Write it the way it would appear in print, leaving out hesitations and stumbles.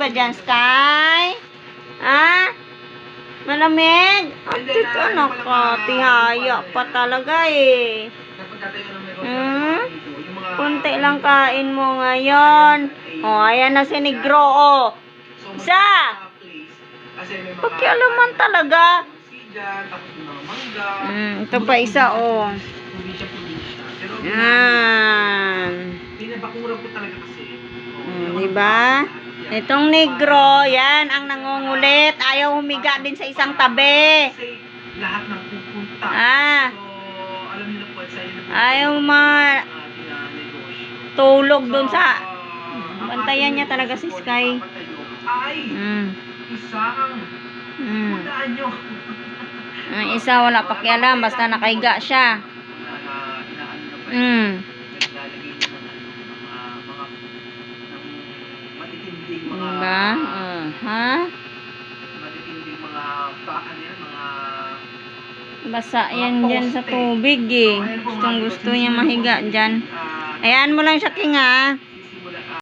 ba dyan, Sky? Ha? Malamig? Atit, anak ka. Tihaya pa talaga eh. Kunti lang kain mo ngayon. O, ayan na si Negro, o. Isa! Pakialaman talaga. Ito pa isa, o. Yan. Diba? Itong Negro, yan ang nangungulit. Ayaw humiga din sa isang tabi. Ayaw tulog dun sa bantayan niya talaga si Sky. Ang isa wala pakialam, basta nakahiga siya. Diba? Ha? Basa yan dyan sa tubig eh. Gustong gusto niya mahiga dyan. Ayan mo lang siya, King, ha?